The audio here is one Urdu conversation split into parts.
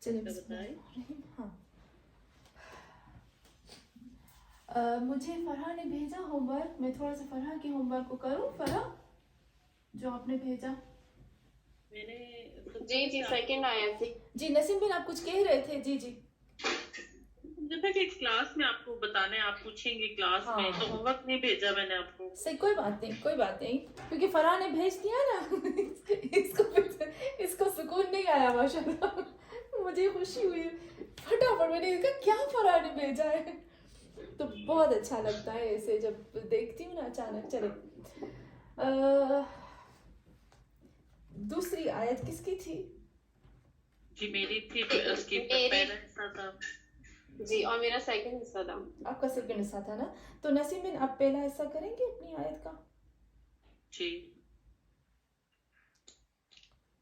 چلے بتائیں. ہاں مجھے فرحہ نے بھیجا ہوم ورک. میں تھوڑا سا فرحہ کے ہوم ورک کو کروں. فرحہ جو آپ نے بھیجا. میں نے جی سیکنڈ آیا تھی. جی نسیم بن آپ کچھ کہہ رہے تھے. جی جی جیسا کہ کلاس میں آپ کو بتانا ہے, آپ پوچھیں گے کلاس میں, تو ہوم ورک نہیں بھیجا میں نے آپ کو. صحیح, کوئی بات نہیں کوئی بات نہیں, کیونکہ فرحہ نے بھیج دیا نا. اس کو سکون نہیں آیا ماشاء اللہ. مجھے خوشی ہوئی فٹافٹ میں نے کہا کیا فرحہ نے بھیجا ہے. تو بہت اچھا لگتا ہے ایسے جب دیکھتی ہوں نا اچانک. چلے دوسری آیت کس کی تھی؟ جی میری تھی, اس کی پہلا حصہ تھا. جی اور میرا سیکنڈ حصہ تھا. آپ کا سیکنڈ حصہ تھا نا. تو نسیم بن آپ پہلا حصہ کریں گے اپنی آیت کا؟ جی.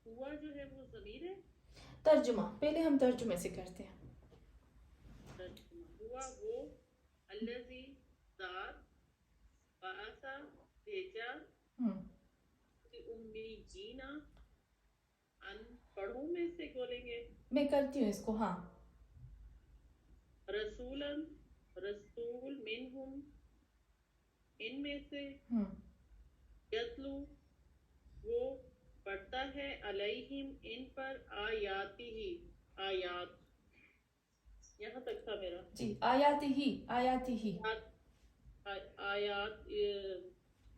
ہوا جو ہے وہ ضمیر ہے. ترجمہ پہلے ہم ترجمے سے کرتے ہیں. ترجمہ ہوا وہ, الذی ذات, بعث بھیجا, امیین ان پڑھوں میں سے بولیں گے. میں کرتی ہوں اس کو. ہاں رسولا رسول, منہم ان میں سے, یتلو وہ پڑھتا ہے, علیہم ان پر, آیاتی ہی آیات. یہاں تک تھا میرا. جی آیاتی ہی آیاتی ہی آیات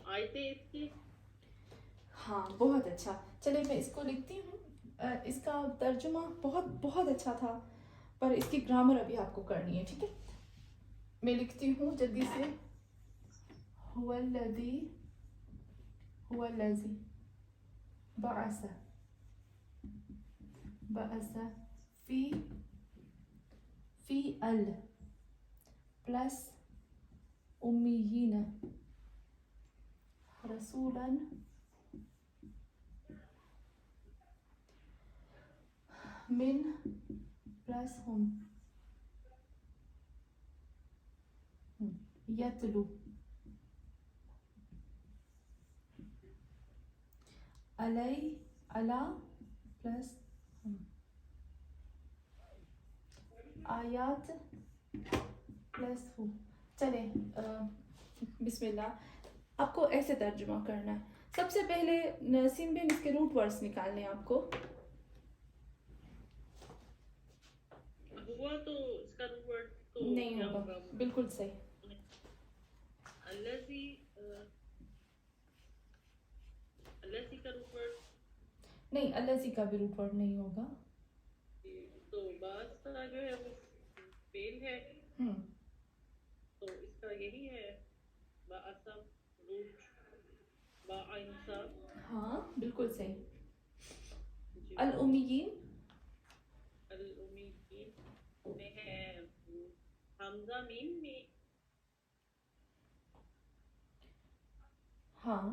آیتیں اس کی. ہاں بہت اچھا. چلے میں اس کو لکھتی ہوں. اس کا ترجمہ بہت بہت اچھا تھا, پر اس کی گرامر ابھی آپ کو کرنی ہے. ٹھیک ہے, میں لکھتی ہوں جلدی سے. هو الذی بعث فی ال پلس امیین رسولا من پلس ہم یتلو علی پلس آیات پلس ہو. چلیں بسم اللہ. آپ کو ایسے ترجمہ کرنا ہے. سب سے پہلے نسیم بن اس کے روٹ ورڈز نکالنے ہیں آپ کو. ہوا تو اس کا روٹ ورڈ تو نہیں ہوگا. بالکل صحیح. الذی الذی کا روٹ ورڈ نہیں, الذی کا بھی روٹ ورڈ نہیں ہوگا. تو بعض کا جو ہے وہ فعل ہے, تو اس کا یہی ہے باعث روٹ باعث. ہاں بالکل صحیح. الامیین الامیین میں ہے حمزہ میم میں. ہاں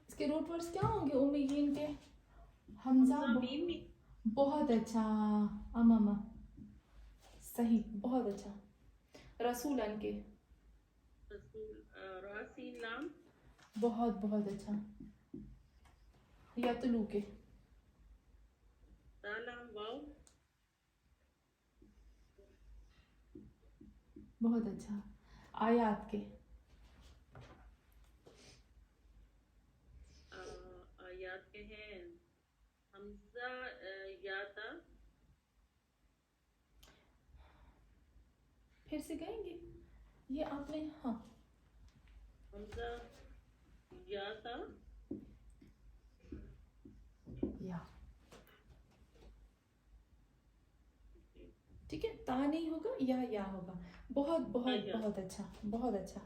اس کے روٹ ورڈز کیا ہوں گے امیین کے؟ حمزہ میم میں. بہت اچھا اماما, صحیح بہت اچھا. رسولن کے رسول راسین لام. بہت بہت اچھا. یتلو کے سلام واو. بہت اچھا. آیات کے آیات کے ہیں حمزہ یاتا. پھر سے کہیں گے یہ آپ نے. ہاں حمزہ یاتا یا ٹھیک ہے. تا نہیں ہوگا, یا ہوگا. بہت بہت بہت اچھا بہت اچھا.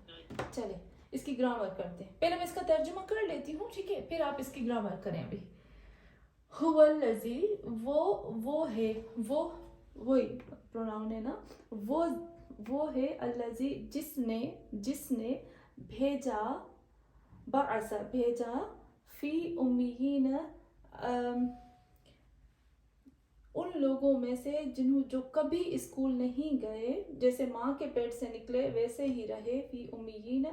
چلے اس کی گرامر کرتے ہیں. پہلے میں اس کا ترجمہ کر لیتی ہوں, ٹھیک ہے, پھر آپ اس کی گرامر کریں. ابھی هو الذی وہ ہے, وہی پروناؤن ہے نا, وہ ہے الذی جس نے بھیجا, بعث بھیجا, فی امیین ان لوگوں میں سے جو کبھی اسکول نہیں گئے, جیسے ماں کے پیٹ سے نکلے ویسے ہی رہے. فی امیین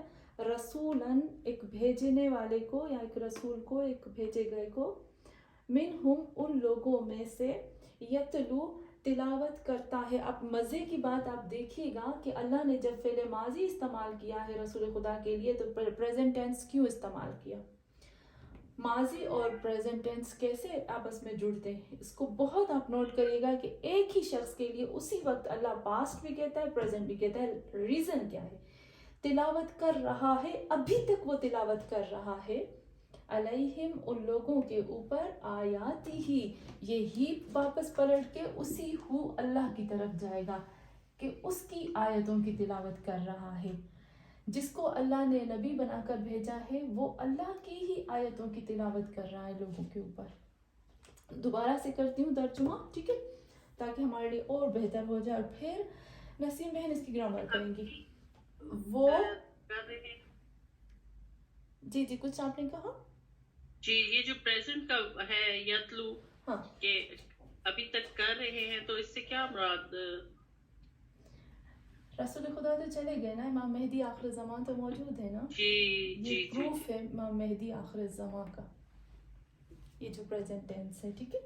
رسولاً ایک بھیجنے والے کو, یا ایک رسول کو, ایک بھیجے گئے کو. منہم ان لوگوں میں سے یتلو تلاوت کرتا ہے. اب مزے کی بات آپ دیکھیے گا کہ اللہ نے جب فعل ماضی استعمال کیا ہے رسول خدا کے لیے تو پریزنٹ ٹینس کیوں استعمال کیا؟ ماضی اور پریزنٹ ٹینس کیسے آپس میں جڑتے ہیں، اس کو بہت آپ نوٹ کریے گا کہ ایک ہی شخص کے لیے اسی وقت اللہ پاسٹ بھی کہتا ہے پریزنٹ بھی کہتا ہے. ریزن کیا ہے؟ تلاوت کر رہا ہے، ابھی تک وہ تلاوت کر رہا ہے، علیہم ان لوگوں کے اوپر آیاتی ہی، یہ ہی واپس پلٹ کے اسی ہو اللہ کی طرف جائے گا کہ اس کی آیتوں کی تلاوت کر رہا ہے. جس کو اللہ نے نبی بنا کر بھیجا ہے وہ اللہ کی ہی آیتوں کی تلاوت کر رہا ہے لوگوں کے اوپر. دوبارہ سے کرتی ہوں ترجمہ، ٹھیک ہے، تاکہ ہمارے لیے اور بہتر ہو جائے. اور پھر نسیم بہن اس کی گرامر کریں گی. وہ جی کچھ آپ نے کہا؟ جی یہ جو پریزنٹ کا ہے یتلو ہاں کہ ابھی تک کر رہے ہیں، تو اس سے کیا مراد؟ رسول خدا تو چلے گئے نا، امام مہدی آخر زمان تو موجود ہے نا. جی یہ پروف ہے امام مہدی آخر زمان کا، یہ جو پریزنٹ ٹینس ہے، ٹھیک ہے.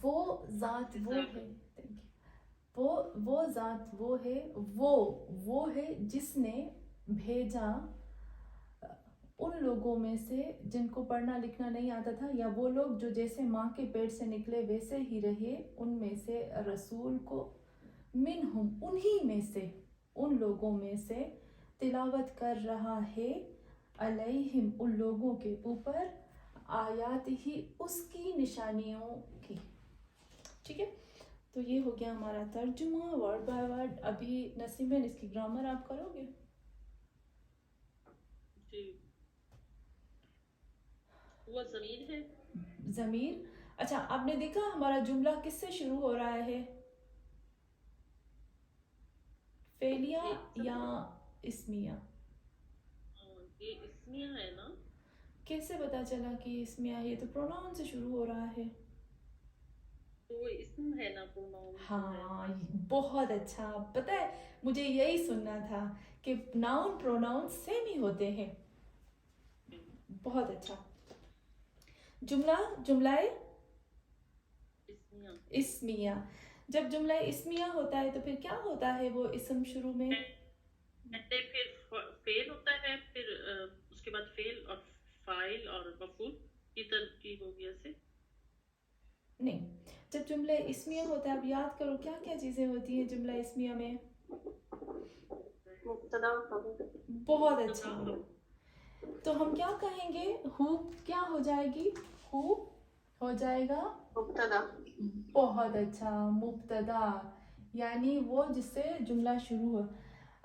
وہ ذات وہ ہے، وہ ذات وہ ہے، وہ ہے جس نے بھیجا ان لوگوں میں سے جن کو پڑھنا لکھنا نہیں آتا تھا، یا وہ لوگ جو جیسے ماں کے پیٹ سے نکلے ویسے ہی رہے، ان میں سے رسول کو، منہم انہی میں سے، ان لوگوں میں سے، تلاوت کر رہا ہے، علیہم ان لوگوں کے اوپر، آیات ہی اس کی نشانیوں کی. ٹھیک ہے، تو یہ ہو گیا ہمارا ترجمہ ورڈ بائی ورڈ. ابھی نسیم بہن اس کی گرامر آپ کرو گے؟ جی وہ ضمیر ہے. ضمیر، اچھا آپ نے دیکھا ہمارا جملہ کس سے شروع ہو رہا ہے؟ فعلیہ یا اسمیہ؟ یہ اسمیہ ہے نا. کیسے پتا چلا کہ یہ اسمیہ ہے؟ یہ تو پروناؤن سے شروع ہو رہا ہے. تو وہ اسم ہے نا پروناؤن. ہاں بہت اچھا، پتہ ہے مجھے یہی سننا تھا کہ ناؤن پروناؤن سیم ہی ہوتے ہیں. بہت اچھا. جملہ اسمیہ. جب جملہ اسمیہ ہوتا ہے تو پھر کیا ہوتا ہے؟ وہ اسم شروع میں پھر فعل ہوتا ہے، پھر اس کے بعد فعل اور فاعل اور مفعول کی ترکیب ہوگی ایسے. نہیں، جب جملہ اسمیہ ہوتا ہے، اب یاد کرو کیا کیا چیزیں ہوتی ہیں جملہ اسمیہ میں؟ مبتدا خبر. بہت اچھا. تو ہم کیا کہیں گے؟ ہو کیا ہو جائے گی؟ ہو ہو جائے گا مبتدا. بہت اچھا، مبتدا، یعنی وہ جس سے جملہ شروع ہو.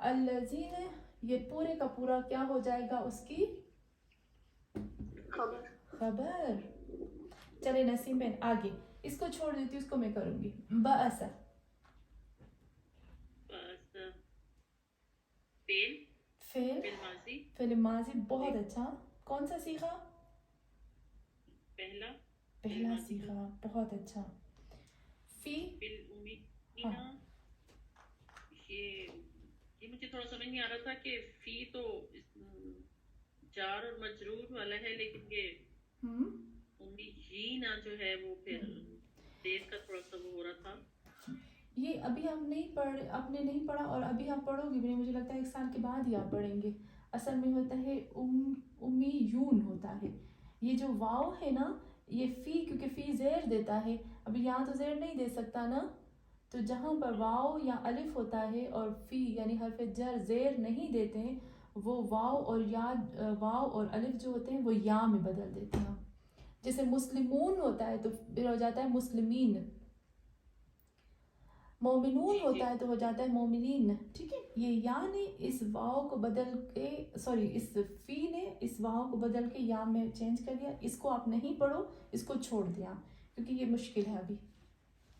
الذین، یہ پورے کا پورا کیا ہو جائے گا اس کی؟ خبر. چلے نسیم بہن آگے، اس کو چھوڑ دیتی ہوں، اس کو میں کروں گی. بأس، فعل ماضی. بہت اچھا. کون سا صیغہ؟ پہلا صیغہ. بہت اچھا. فی، یہ مجھے تھوڑا سمجھ نہیں آ رہا تھا کہ فی تو جار اور مجرور والا ہے، لیکن یہ امیجینا جو ہے وہ پھر دیر کا تھوڑا سا وہ ہو رہا تھا. یہ ابھی ہم نہیں پڑھ، آپ نے نہیں پڑھا اور ابھی آپ پڑھو گے بھی، مجھے لگتا ہے 1 سال کے بعد ہی آپ پڑھیں گے. اصل میں ہوتا ہے امیون ہوتا ہے. یہ جو واو ہے نا، یہ فی، کیونکہ فی زیر دیتا ہے، ابھی یہاں تو زیر نہیں دے سکتا نا، تو جہاں پر واو یا الف ہوتا ہے اور فی یعنی حرف جر زیر نہیں دیتے ہیں، وہ واو اور الف جو ہوتے ہیں وہ یا میں بدل دیتے ہیں. جیسے مسلمون ہوتا ہے تو پھر ہو جاتا ہے مسلمین، مومنون ہوتا ہے تو ہو جاتا ہے مومنین. ٹھیک ہے، یہ یا نے اس واو کو بدل کے، اس فی نے اس واو کو بدل کے یا میں چینج کر دیا. اس کو آپ نہیں پڑھو، اس کو چھوڑ دیا کیونکہ یہ مشکل ہے ابھی.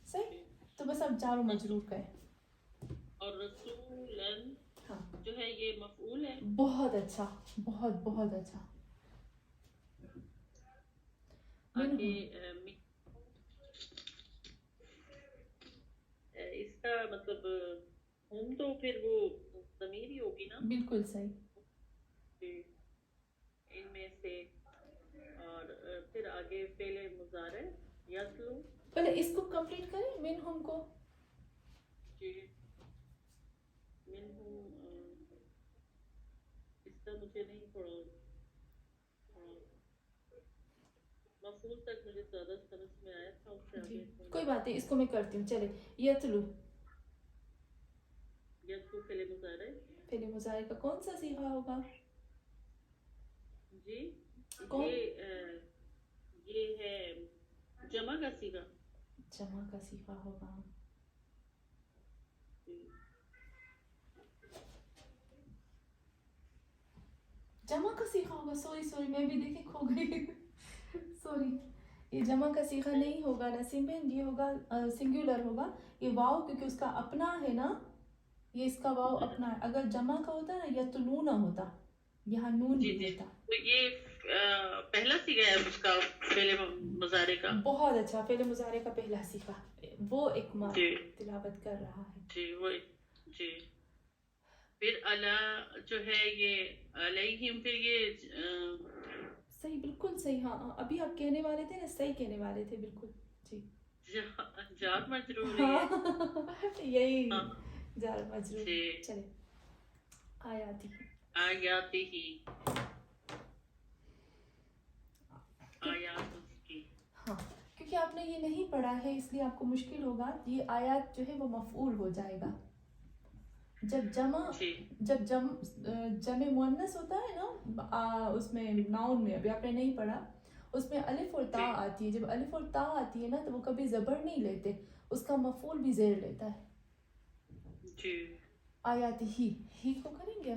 صحیح، تو بس اب جار و مجرور کا ہے. اور رسولن جو ہے یہ مفعول ہے. بہت اچھا، بہت بہت اچھا. اس کا مطلب ہم تو پھر وہ ضمیر ہی ہوگی نا. بالکل صحیح. ان میں سے. اور پھر آگے فعل مضارع یتلو. پہلے اس کو کمپلیٹ کریں منہم کو. جی منہم اس کا مجھے نہیں پڑا مفعول تک مجھے زیادہ سمجھ میں آیا تھا اس سے آگے کوئی بات نہیں، اس کو میں کرتی ہوں. چلے یتلو. یتلو فعل مضارع. فعل مضارع کا کون سا صیغہ ہوگا؟ جی کون؟ یہ ہے جمع کا صیغہ. جمع کا صیغہ ہوگا. جمع کا صیغہ ہوگا. سوری میں بھی دیکھے کھو گئی. سوری، یہ جمع کا صیغہ نہیں ہوگا نسیم بہن، یہ ہوگا سنگولر ہوگا. یہ واو کیونکہ اس کا اپنا ہے نا، یہ اس کا واو اپنا ہے. اگر جمع کا ہوتا نا یتلون ہوتا، یہاں نون بھی ہوتا. تو یہ پہلا صیغہ ہے اس کا فعل مضارع کا. بہت اچھا، فعل مضارع کا پہلا صیغہ وہ ایک ماں تلاوت کر رہا ہے. جی وہ جی. پھر الا جو ہے یہ علیہم، پھر یہ صحیح، بالکل صحیح. ہاں ابھی آپ کہنے والے تھے نا، صحیح کہنے والے تھے بالکل. جی جار مجرور ہے یہی جار مجرور. چلے آیاتی آیاتی ہی آیات اس کی. ہاں کیونکہ آپ نے یہ نہیں پڑھا ہے اس لیے آپ کو مشکل ہوگا. یہ آیات جو ہے وہ مفعول ہو جائے گا. جب جمع مؤنث ہوتا ہے نا اس میں ناؤن میں، ابھی آپ نے نہیں پڑھا، اس میں الف اور تا آتی ہے. جب الف اور تا آتی ہے نا تو وہ کبھی زبر نہیں لیتے، اس کا مفعول بھی زیر لیتا ہے. جی آیات ہی کو کریں گے.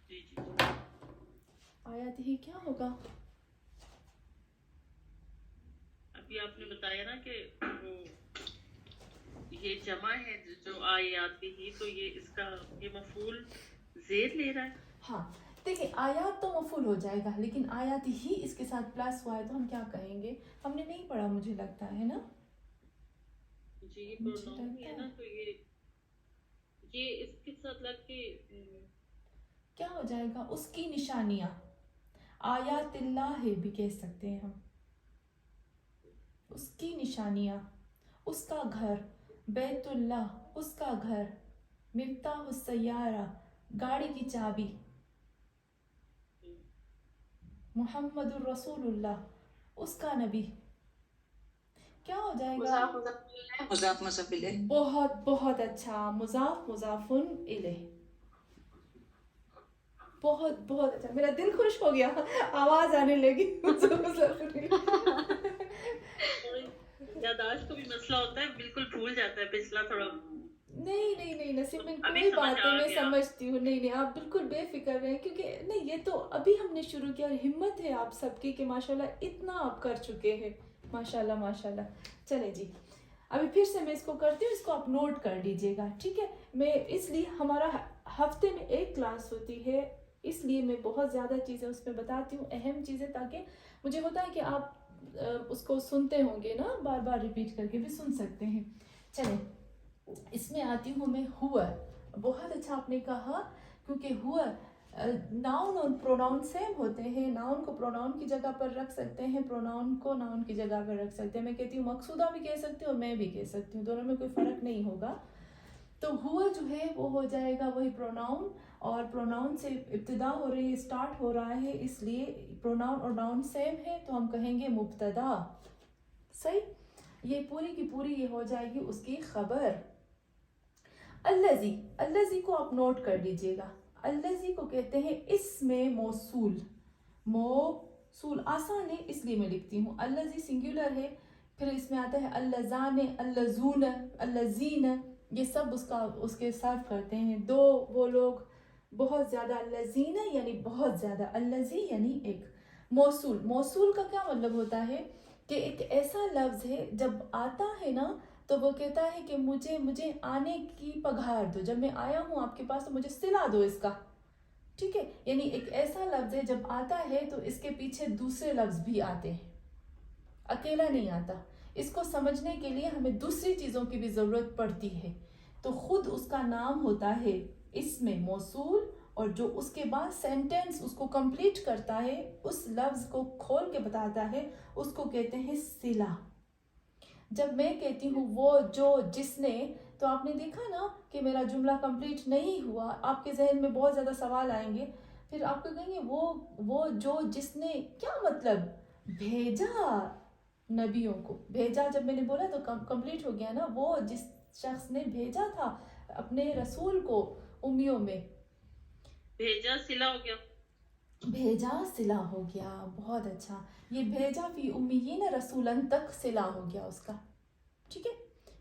جی آیات ہی کیا ہوگا؟ ابھی آپ نے بتایا نا کہ وہ یہ جمع ہے جو آیاتی ہی، تو یہ اس کا یہ مفعول زیر لے رہا ہے. ہاں دیکھیں آیات تو مفعول ہو جائے گا، لیکن آیات ہی اس کے ساتھ پلس ہوا ہے تو ہم کیا کہیں گے؟ ہم نے نہیں پڑھا مجھے لگتا ہے نا. جی یہ پروناؤن ہے نا، تو یہ اس کے ساتھ لگ کے کیا ہو جائے گا؟ اس کی نشانیاں. آیات اللہ بھی کہہ سکتے ہیں ہم. اس کی نشانیاں، اس کا گھر، بیت اللہ اس کا گھر، مفتاح السیارہ گاڑی کی چابی، محمد الرسول اللہ اس کا نبی. کیا ہو جائے گا؟ مضاف مضاف الیہ. بہت بہت اچھا. مضاف مضاف الیہ. بہت بہت اچھا، میرا دل خوش ہو گیا، آواز آنے لگی. یادداشت کو بھی مسئلہ ہوتا ہے، بالکل بھول جاتا ہے پچھلا تھوڑا. نہیں نسیم بن، کوئی بات نہیں، میں سمجھتی ہوں. نہیں آپ بالکل بے فکر رہیں، کیونکہ نہیں یہ تو ابھی ہم نے شروع کیا. ہمت ہے آپ سب کی کہ ماشاءاللہ اتنا آپ کر چکے ہیں. ماشاءاللہ. چلے جی ابھی پھر سے میں اس کو کرتی ہوں، اس کو آپ نوٹ کر لیجئے گا، ٹھیک ہے؟ میں اس لیے ہمارا ہفتے میں ایک کلاس ہوتی ہے، اس لیے میں بہت زیادہ چیزیں اس میں بتاتی ہوں، اہم چیزیں، تاکہ مجھے ہوتا ہے کہ آپ اس کو سنتے ہوں گے نا، بار بار ریپیٹ کر کے بھی سن سکتے ہیں. چلیں اس میں آتی ہوں میں. ہوا، بہت اچھا آپ نے کہا، کیونکہ ہوا ناؤن اور پروناؤن سیم ہوتے ہیں. ناؤن کو پروناؤن کی جگہ پر رکھ سکتے ہیں، پروناؤن کو ناؤن کی جگہ پر رکھ سکتے ہیں. میں کہتی ہوں مقصودہ بھی کہہ سکتی ہوں اور میں بھی کہہ سکتی ہوں، دونوں میں کوئی فرق نہیں ہوگا. تو ہوا جو ہے وہ ہو جائے گا وہی پروناؤن، اور پروناؤن سے ابتدا ہو رہی ہے، اسٹارٹ ہو رہا ہے، اس لیے پروناؤن اور ناؤن سیم ہے تو ہم کہیں گے مبتدا. صحیح، یہ پوری کی پوری یہ ہو جائے گی اس کی خبر. الذی کو آپ نوٹ کر لیجئے گا. الذی کو کہتے ہیں اسم موصول. آسان ہے اس لیے میں لکھتی ہوں. الذی سنگولر ہے، پھر اس میں آتا ہے اللذان، اللذون، اللذین، یہ سب اس کے صرف کرتے ہیں. دو وہ لوگ بہت زیادہ، اللذین یعنی بہت زیادہ، اللذی یعنی ایک. موصول کا کیا مطلب ہوتا ہے کہ ایک ایسا لفظ ہے جب آتا ہے نا تو وہ کہتا ہے کہ مجھے آنے کی پگھار دو، جب میں آیا ہوں آپ کے پاس تو مجھے صلہ دو اس کا. ٹھیک ہے، یعنی ایک ایسا لفظ ہے جب آتا ہے تو اس کے پیچھے دوسرے لفظ بھی آتے ہیں، اکیلا نہیں آتا. اس کو سمجھنے کے لیے ہمیں دوسری چیزوں کی بھی ضرورت پڑتی ہے. تو خود اس کا نام ہوتا ہے اسم موصول اور جو اس کے بعد سینٹینس اس کو کمپلیٹ کرتا ہے، اس لفظ کو کھول کے بتاتا ہے، اس کو کہتے ہیں صلہ. جب میں کہتی ہوں وہ جو جس نے، تو آپ نے دیکھا نا کہ میرا جملہ کمپلیٹ نہیں ہوا، آپ کے ذہن میں بہت زیادہ سوال آئیں گے، پھر آپ کو کہیں گے وہ جو جس نے، کیا مطلب؟ بھیجا نبیوں کو. بھیجا جب میں نے بولا تو کمپلیٹ ہو گیا نا، وہ جس شخص نے بھیجا تھا اپنے رسول کو امیوں میں. بھیجا صلہ ہو گیا. بھیجا صلہ ہو گیا، بہت اچھا. یہ بھیجا فی امیین رسولن تک صلہ ہو گیا اس کا. ٹھیک ہے،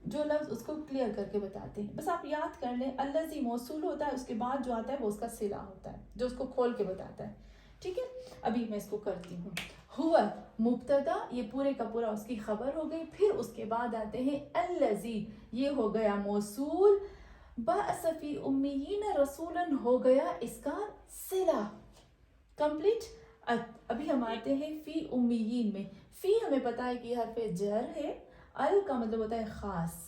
جو لفظ اس کو کلیئر کر کے بتاتے ہیں، بس آپ یاد کر لیں الذی موصول ہوتا ہے، اس کے بعد جو آتا ہے وہ اس کا صلہ ہوتا ہے، جو اس کو کھول کے بتاتا ہے. ٹھیک ہے، ابھی میں اس کو کرتی ہوں. ہوا مبتدا، یہ پورے کا پورا اس کی خبر ہو گئی. پھر اس کے بعد آتے ہیں الذی، یہ ہو گیا موصول. بعث فی امیین رسولا ہو گیا اس کا صلہ. کمپلیٹ. ابھی ہم آتے ہیں فی امیین میں. فی ہمیں پتا ہے کہ حرف جر ہے، ال کا مطلب ہوتا ہے خاص.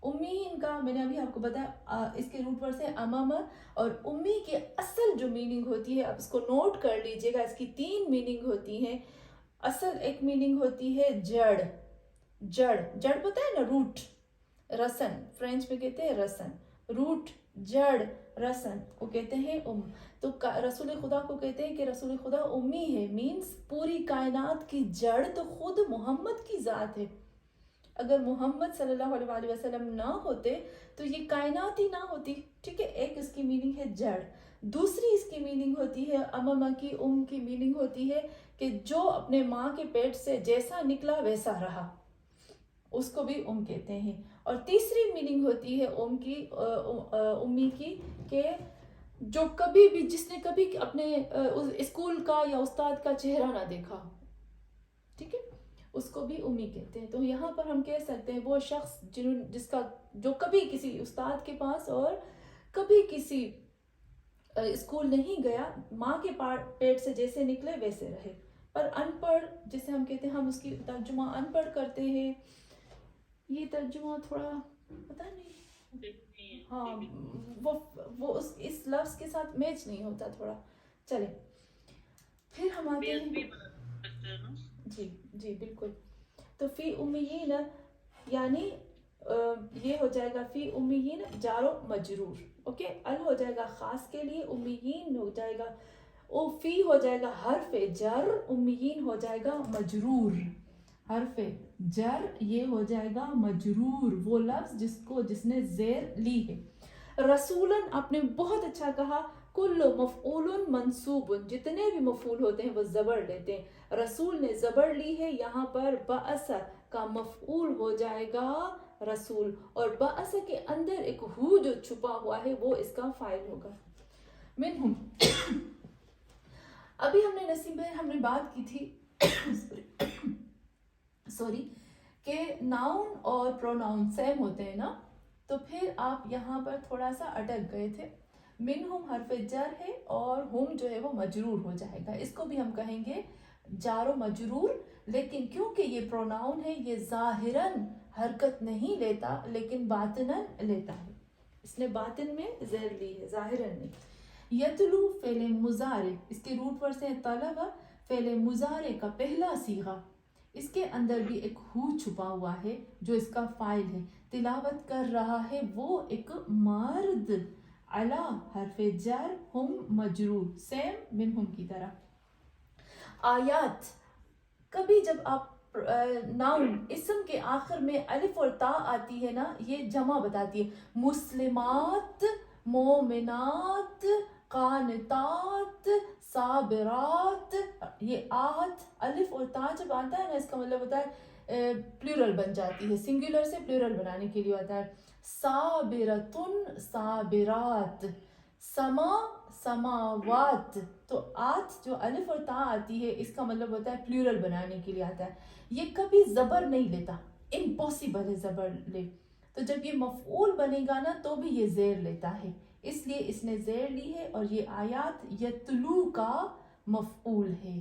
امیین کا میں نے ابھی آپ کو بتایا اس کے روٹ ورڈ سے امام، اور امی کی اصل جو میننگ ہوتی ہے، اب اس کو نوٹ کر لیجئے گا، اس کی 3 میننگ ہوتی ہیں. اصل ایک میننگ ہوتی ہے جڑ. جڑ پتہ ہے نا، روٹ. رسن فرینچ میں کہتے ہیں رسن، روٹ جڑ رسن کو کہتے ہیں تو رسول خدا کو کہتے ہیں کہ رسول خدا امی ہے، مینس پوری کائنات کی جڑ تو خود محمد کی ذات ہے. اگر محمد صلی اللہ علیہ وسلم نہ ہوتے تو یہ کائنات ہی نہ ہوتی. ٹھیک ہے، ایک اس کی میننگ ہے جڑ. دوسری اس کی میننگ ہوتی ہے امما کی، کی میننگ ہوتی ہے کہ جو اپنے ماں کے پیٹ سے جیسا نکلا ویسا رہا، اس کو بھی کہتے ہیں. اور تیسری میننگ ہوتی ہے امی کی کہ جو کبھی بھی، جس نے کبھی اپنے اسکول کا یا استاد کا چہرہ نہ دیکھا. ٹھیک ہے، اس کو بھی امی کہتے ہیں. تو یہاں پر ہم کہہ سکتے ہیں وہ شخص جو کبھی کسی استاد کے پاس اور کبھی کسی اسکول نہیں گیا، ماں کے پیٹ سے جیسے نکلے ویسے رہے. پر ان پڑھ جسے ہم کہتے ہیں، ہم اس کی ترجمہ ان پڑھ کرتے ہیں. یہ ترجمہ تھوڑا پتہ نہیں، ہاں وہ اس لفظ کے ساتھ میچ نہیں ہوتا تھوڑا. چلے پھر ہم آتے ہیں. جی بالکل. تو فی امیین یعنی یہ ہو جائے گا فی امیین جار و مجرور. اوکے، ال ہو جائے گا خاص کے لیے، امیین ہو جائے گا، فی ہو جائے گا حرف جر، امیین ہو جائے گا مجرور. حرف جر یہ ہو جائے گا مجرور، وہ لفظ جس نے زیر لی ہے. رسولن آپ نے بہت اچھا کہا. کل مفعول منصوب، جتنے بھی مفعول ہوتے ہیں وہ زبر لیتے ہیں. رسول نے زبر لی ہے، یہاں پر بعث کا مفعول ہو جائے گا رسول، اور بعث کے اندر ایک ہو جو چھپا ہوا ہے وہ اس کا فاعل ہوگا. منہم ابھی ہم نے نسیم بھائی ہم نے بات کی تھی سوری کہ ناؤن اور پروناؤن سیم ہوتے ہیں نا، تو پھر آپ یہاں پر تھوڑا سا اٹک گئے تھے. منہم حرف جر ہے اور ہم جو ہے وہ مجرور ہو جائے گا. اس کو بھی ہم کہیں گے جار و مجرور، لیکن کیونکہ یہ پروناؤن ہے یہ ظاہراً حرکت نہیں لیتا لیکن باطناً لیتا ہے. اس نے باطن میں زیر لی ہے، ظاہراً نہیں. یتلو فعل مضارع، اس کے روٹ ورڈ سے طلب، فعل مضارع کا پہلا صیغہ، اس کے اندر بھی ایک ہو چھپا ہوا ہے جو اس کا فاعل ہے. تلاوت کر رہا ہے وہ ایک مرد. علا حرف جر، ہم مجرور، سیم منہم کی طرح. آیات، کبھی جب آپ ناؤن اسم کے آخر میں الف اور تا آتی ہے نا، یہ جمع بتاتی ہے. مسلمات، مومنات، قانتات، صابرات. یہ آت الف اور تا جب آتا ہے نا، اس کا مطلب ہوتا ہے پلورل بن جاتی ہے، سنگولر سے پلورل بنانے کے لیے ہوتا ہے. صابرتن، صابرات. سما، سماوات. تو آت جو الف اور تا آتی ہے اس کا مطلب ہوتا ہے پلورل بنانے کے لیے آتا ہے. یہ کبھی زبر نہیں لیتا، امپاسبل ہے زبر لے. تو جب یہ مفعول بنے گا نا تو بھی یہ زیر لیتا ہے، اس لیے اس نے زیر لی ہے. اور یہ آیات یتلو کا مفعول ہے،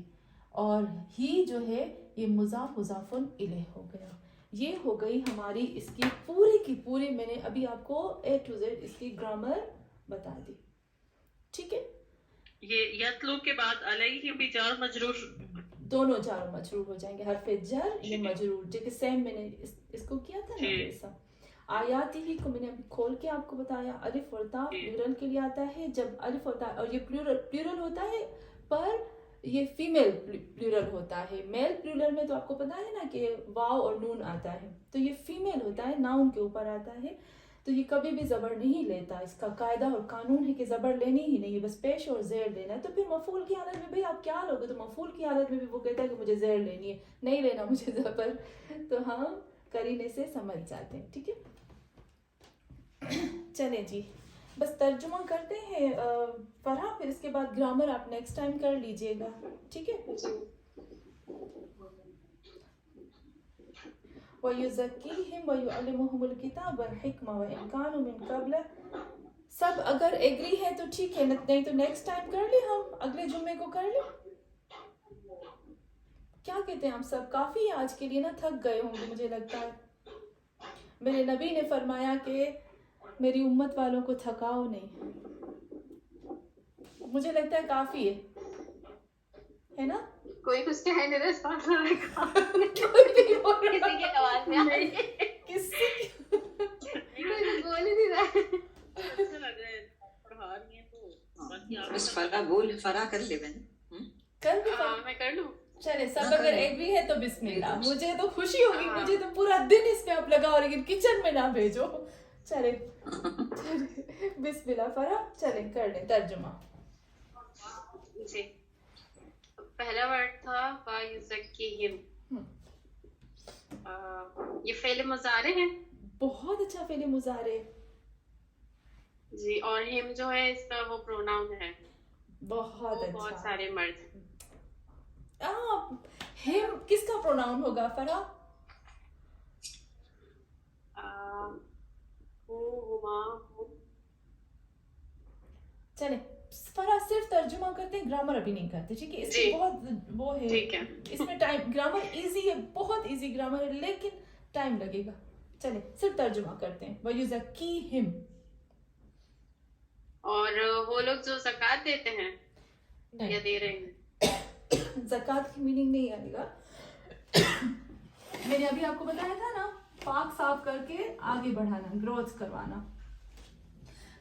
اور ہی جو ہے یہ مضاف مضاف الیہ ہو گیا. یہ ہو گئی ہماری اس کی پوری میں نے ابھی آپ کو A to Z اس کی گرامر بتا دی. ٹھیک ہے، یہ یتلو کے بعد علیہم بھی جار مجرور دونوں جار مجرور ہو جائیں گے. حرف جر یہ مجرور جو سیم میں نے اس کو کیا تھا نا ایسا. آیاتی ہی کو میں نے ابھی کھول کے آپ کو بتایا. الف اور تا پلورل کے لیے آتا ہے. جب الف ہوتا ہے اور یہ پلورل ہوتا ہے پر یہ فیمیل پلورل ہوتا ہے. میل پلورل میں تو آپ کو پتا ہے نا کہ واو اور نون آتا ہے, تو یہ فیمیل ہوتا ہے, ناؤن کے اوپر آتا ہے, تو یہ کبھی بھی زبر نہیں لیتا. اس کا قاعدہ اور قانون ہے کہ زبر لینی ہی نہیں ہے, بس پیش اور زیر لینا ہے. تو پھر مفعول کی حالت میں بھئی آپ کیا لوگے, تو مفعول کی حالت میں بھی وہ کہتا ہے کہ مجھے زیر لینی ہے, نہیں لینا مجھے زبر, تو ہم قرینے سے سمجھ جاتے ہیں. ٹھیک ہے چلیں جی, بس ترجمہ کرتے ہیں فرحہ, پھر اس کے بعد گرامر آپ نیکسٹ ٹائم کر لیجئے گا. ٹھیک ہے. وَيُزَكِّيهِمْ وَيُعَلِّمُهُمُ الْكِتَابَ وَالْحِكْمَةَ وَإِنْ كَانُوا مِنْ قَبْلَ. سب اگر ایگری ہے تو ٹھیک ہے, نہیں تو نیکسٹ ٹائم کر لیں, ہم اگلے جمعے کو کر لیں. کیا کہتے ہیں آپ سب؟ کافی آج کے لیے نا تھک گئے ہوں گے مجھے لگتا ہے. میرے نبی نے فرمایا کہ میری امت والوں کو تھکاؤ نہیں. مجھے لگتا ہے کافی ہے نا. کوئی کچھ کہہ نہیں رہا, کسی کی آواز میں آئی, کسی کوئی بول ہی نہیں رہا. اچھا لگ رہا ہے پڑھا رہی ہیں تو باقی آپ بس فرا بول, فرا کر لے بہن. کر دو. میں کر لوں. چلے سب اگر ایگری ہے تو بسم اللہ. مجھے تو خوشی ہوگی, مجھے تو پورا دن اس پہ آپ لگاؤ, لیکن کچن میں نہ بھیجو. چلے بسم اللہ فرا, چلے کر لیں ترجمہ. جی, پہلا ورڈ تھا وَيُزَكِّيهِمْ. یہ فعل مضارع ہے. بہت اچھا فعل مضارع. جی, اور ہم جو ہے اس کا وہ پروناؤن ہے. بہت اچھا. بہت سارے مرد. ہم کس کا پروناؤن ہوگا فرا؟ چلے فرا صرف ترجمہ کرتے ہیں, گرامر ابھی نہیں کرتے. ٹھیک ہے, اس میں بہت وہ ہے, اس میں ٹائم, گرامر ایزی ہے, بہت ایزی گرامر ہے, لیکن ٹائم لگے گا. چلے صرف ترجمہ کرتے ہیں. وَيُزَكِّيهِمْ. اور وہ لوگ جو زکوٰۃ دیتے ہیں یا دے رہے ہیں. زکوٰۃ کی میننگ نہیں آئے گا. میں نے ابھی آپ کو بتایا تھا نا, پاک صاف کر کے آگے بڑھانا, گروتھ کروانا,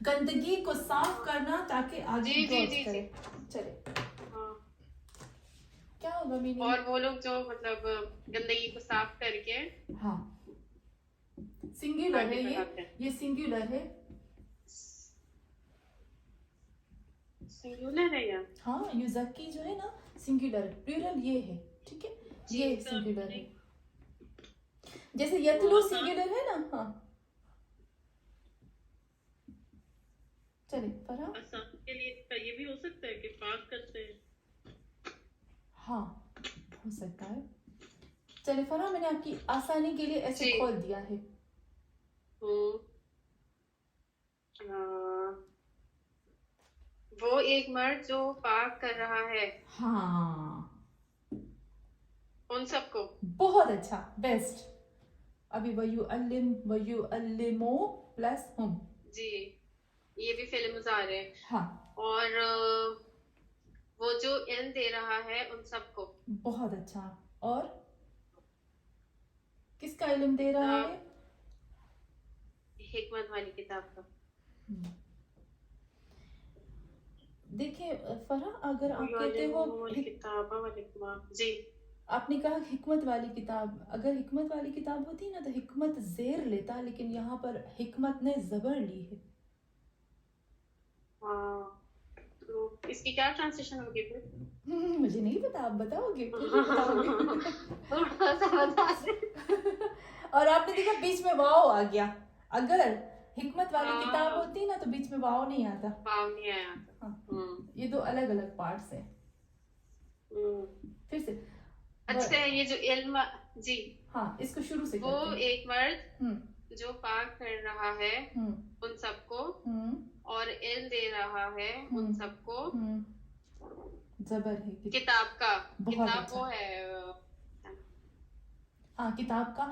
گندگی کو صاف کرنا تاکہ آگے گروتھ کرے. چلے کیا ہوگا میننگ. اور وہ لوگ جو مطلب گندگی کو صاف کر کے, ہاں سنگولر ہے, یہ سنگولر ہے. سنگولر ہے یا ہاں, یوزکی جو ہے نا سنگولر, پلورل یہ ہے. ٹھیک ہے, یہ سنگولر ہے, جیسے یتلو سنگولر ہے نا. ہاں چلے فرا. آسان کے لیے یہ بھی ہو سکتا ہے کہ پاک کرتے ہیں. ہاں ہو سکتا ہے. چلے فرا, میں نے آپ کی آسانی کے لیے ایسے کھول دیا ہے. وہ ایک مرد جو پاک کر رہا ہے. ہاں ان سب کو. بہت اچھا, بیسٹ. ابھی وَيُعَلِّمُ پلس ہم. جی, یہ بھی فعل مضارع ہے. ہاں, اور وہ جو علم دے رہا ہے ان سب کو. بہت اچھا. اور کس کا علم دے رہا ہے؟ حکمت والی کتاب کا. دیکھیں فرح, اگر آپ کہتے ہو جی, آپ نے کہا حکمت والی کتاب, اگر حکمت والی کتاب ہوتی نا تو حکمت زیر لیتا, لیکن یہاں پر حکمت نے زبر لی ہے. ہاں, تو اس کی کیا ٹرانسلیشن ہوگی پھر؟ مجھے نہیں پتا, آپ بتاؤ گے. اور آپ نے دیکھا بیچ میں واو آ گیا. اگر حکمت والی کتاب ہوتی نا تو بیچ میں واو نہیں آتا. واو نہیں آیا. یہ دو الگ الگ پارٹس ہیں. پھر سے اچھا, یہ جو علم, جی ہاں اس کو شروع سے وہ ایک مرد جو پاک کر رہا ہے ان سب کو, اور علم دے رہا ہے ان سب کو. زبر ہے کتاب کا. کتاب وہ ہے, ہاں کتاب کا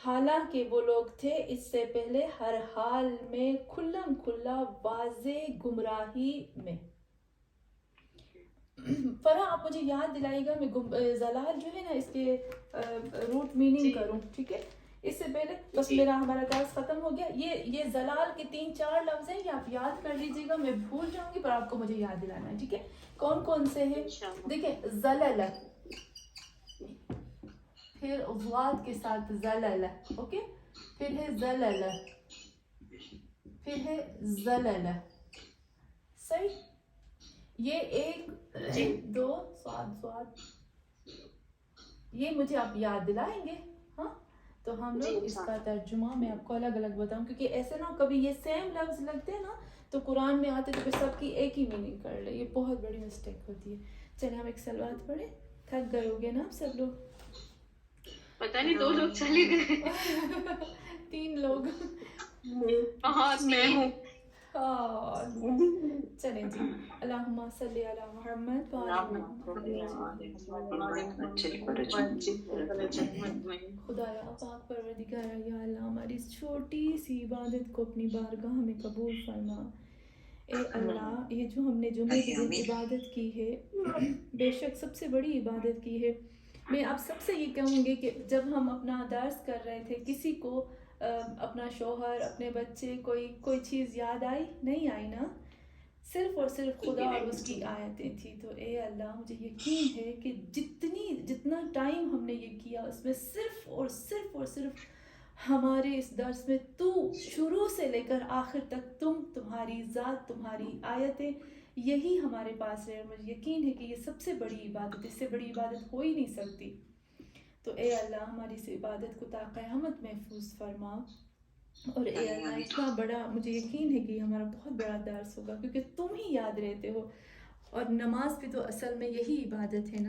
حالانکہ وہ لوگ تھے اس سے پہلے ہر حال میں کھلم کھلا واضح گمراہی میں. فرح آپ مجھے یاد دلائیے گا, میں زلال جو ہے نا اس کے روٹ میننگ کروں, ٹھیک ہے؟ اس سے پہلے بس ہمارا درس ختم ہو گیا. یہ زلال کے 3-4 لفظ ہیں, یہ آپ یاد کر لیجیے گا, میں بھول جاؤں گی پر آپ کو مجھے یاد دلانا ہے, ٹھیک ہے؟ کون کون سے ہیں؟ دیکھیں, زلل, پھر ضاد کے ساتھ زلل, اوکے, پھر ہے زلل, پھر ہے زلل, صحیح؟ یہ 1 2 سواد یہ مجھے آپ یاد دلائیں گے, ہاں؟ تو ہم لوگ اس کا ترجمہ میں آپ کو الگ الگ بتاؤں, کیونکہ ایسے نا کبھی یہ سیم لفظ لگتے ہیں نا تو قرآن میں آتے تو پھر سب کی ایک ہی میننگ کر لے, یہ بہت بڑی مسٹیک ہوتی ہے. چلے ہم ایک سلوات پڑھیں, تھک گئے ہو گے نا آپ سب لوگ؟ پتہ نہیں 2 لوگ چلے گئے 3 لوگ میں ہوں. چلیں جی, اللہم صلی علی محمد خدایا پاک پروردگارا یا اللہ ہماری اس چھوٹی سی عبادت کو اپنی بارگاہ میں قبول فرما. اے اللہ, یہ جو ہم نے جمعے کے دن عبادت کی ہے, بے شک سب سے بڑی عبادت کی ہے. میں آپ سب سے یہ کہوں گی کہ جب ہم اپنا درس کر رہے تھے, کسی کو اپنا شوہر, اپنے بچے, کوئی چیز یاد آئی؟ نہیں آئی نا, صرف اور صرف خدا اور اس کی آیتیں تھیں. تو اے اللہ مجھے یقین ہے کہ جتنا ٹائم ہم نے یہ کیا اس میں صرف اور صرف ہمارے اس درس میں تو شروع سے لے کر آخر تک تمہاری ذات, تمہاری آیتیں, یہی ہمارے پاس ہے. مجھے یقین ہے کہ یہ سب سے بڑی عبادت, اس سے بڑی عبادت ہو ہی نہیں سکتی. تو اے اللہ ہماری اس عبادت کو تا قیامت محفوظ فرما. اور اے اللہ اتنا بڑا, مجھے یقین ہے کہ یہ ہمارا بہت بڑا درس ہوگا, کیونکہ تم ہی یاد رہتے ہو, اور نماز بھی تو اصل میں یہی عبادت ہے نا.